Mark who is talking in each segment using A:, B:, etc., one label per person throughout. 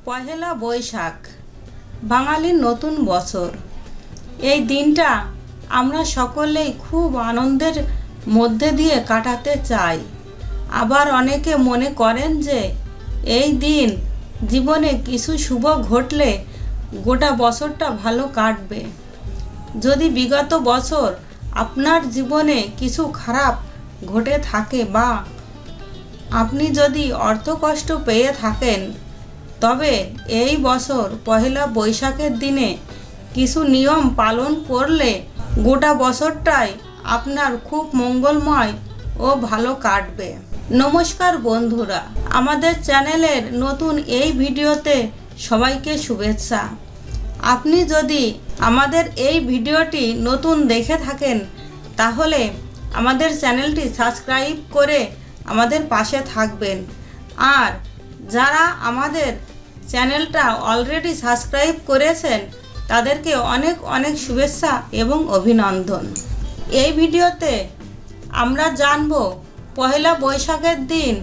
A: পহেলা বৈশাখ বাঙালির নতুন বছর। এই দিনটা আমরা সকলেই খুব আনন্দের মধ্যে দিয়ে কাটাতে চাই। আবার অনেকে মনে করেন যে এই দিন জীবনে কিছু শুভ ঘটলে গোটা বছরটা ভালো কাটবে। যদি বিগত বছর আপনার জীবনে কিছু খারাপ ঘটে থাকে বা আপনি যদি অর্থকষ্ট পেয়ে থাকেন, তবে এই বছর পহেলা বৈশাখের দিনে কিছু নিয়ম পালন করলে গোটা বছরটাই আপনার খুব মঙ্গলময় ও ভালো কাটবে। নমস্কার বন্ধুরা, আমাদের চ্যানেলের নতুন এই ভিডিওতে সবাইকে শুভেচ্ছা। আপনি যদি আমাদের এই ভিডিওটি নতুন দেখে থাকেন, তাহলে আমাদের চ্যানেলটি সাবস্ক্রাইব করে আমাদের পাশে থাকবেন। আর যারা আমাদের চ্যানেলটা অলরেডি সাবস্ক্রাইব করেছেন, তাদেরকে অনেক অনেক শুভেচ্ছা এবং অভিনন্দন। এই ভিডিওতে আমরা জানব পহেলা বৈশাখের দিন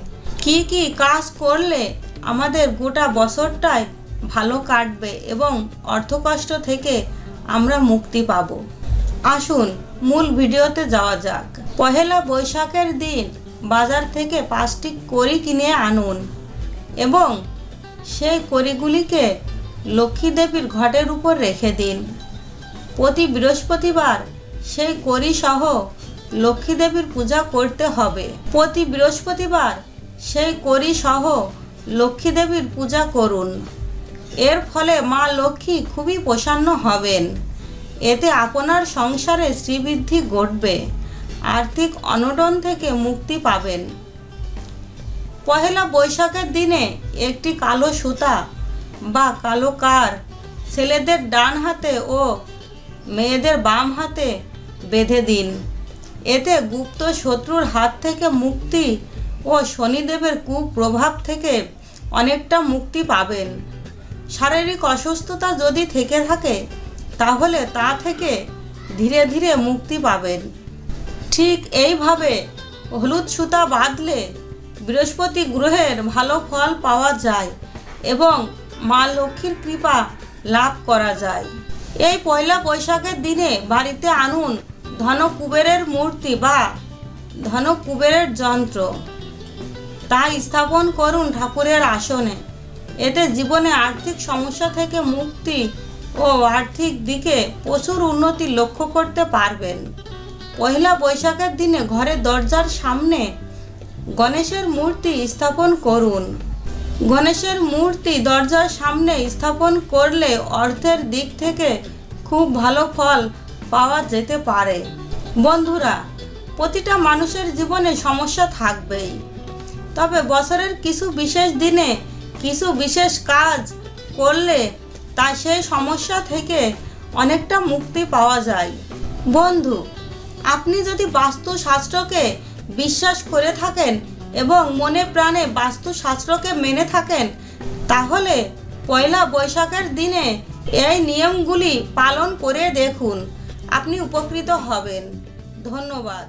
A: কি কি কাজ করলে আমাদের গোটা বছরটাই ভালো কাটবে এবং অর্থকষ্ট থেকে আমরা মুক্তি পাব। আসুন মূল ভিডিওতে যাওয়া যাক। পহেলা বৈশাখের দিন বাজার থেকে 5টি কড়ি কিনে আনুন এবং সেই কড়িগুলিকে লক্ষ্মী দেবীর ঘটের উপর রেখে দিন। প্রতি বৃহস্পতিবার সেই কড়ি সহ লক্ষ্মী দেবীর পূজা করতে হবে। প্রতি বৃহস্পতিবার সেই কড়ি সহ লক্ষ্মী দেবীর পূজা করুন। এর ফলে মা লক্ষ্মী খুবই প্রসন্ন হবেন। এতে আপনার সংসারে শ্রীবৃদ্ধি ঘটবে, আর্থিক অনটন থেকে মুক্তি পাবেন। পহেলা বৈশাখের দিনে একটি কালো সুতা বা কালো কার ছেলেদের ডান হাতে ও মেয়েদের বাম হাতে বেঁধে দিন। এতে গুপ্ত শত্রুর হাত থেকে মুক্তি ও শনিদেবের কুপ্রভাব থেকে অনেকটা মুক্তি পাবেন। শারীরিক অসুস্থতা যদি থেকে থাকে, তাহলে তা থেকে ধীরে ধীরে মুক্তি পাবেন। ঠিক এইভাবে হলুদ সুতা বাঁধলে বৃহস্পতি গ্রহের ভালো ফল পাওয়া যায় এবং মা লক্ষ্মীর কৃপা লাভ করা যায়। এই পয়লা বৈশাখের দিনে বাড়িতে আনুন ধনকুবেরের মূর্তি বা ধনকুবেরের যন্ত্র। তা স্থাপন করুন ঠাকুরের আসনে। এতে জীবনে আর্থিক সমস্যা থেকে মুক্তি ও আর্থিক দিকে প্রচুর উন্নতি লক্ষ্য করতে পারবেন। পয়লা বৈশাখের দিনে ঘরের দরজার সামনে গণেশের মূর্তি স্থাপন করুন। গণেশের মূর্তি দরজার সামনে স্থাপন করলে অর্থের দিক থেকে খুব ভালো ফল পাওয়া যেতে পারে। বন্ধুরা, প্রতিটা মানুষের জীবনে সমস্যা থাকবেই, তবে বছরের কিছু বিশেষ দিনে কিছু বিশেষ কাজ করলে তা সেই সমস্যা থেকে অনেকটা মুক্তি পাওয়া যায়। বন্ধু, আপনি যদি বাস্তুশাস্ত্রকে বিশ্বাস করে থাকেন এবং মনে প্রাণে বাস্তুশাস্ত্রকে মেনে থাকেন, তাহলে পয়লা বৈশাখের দিনে এই নিয়মগুলি পালন করে দেখুন, আপনি উপকৃত হবেন। ধন্যবাদ।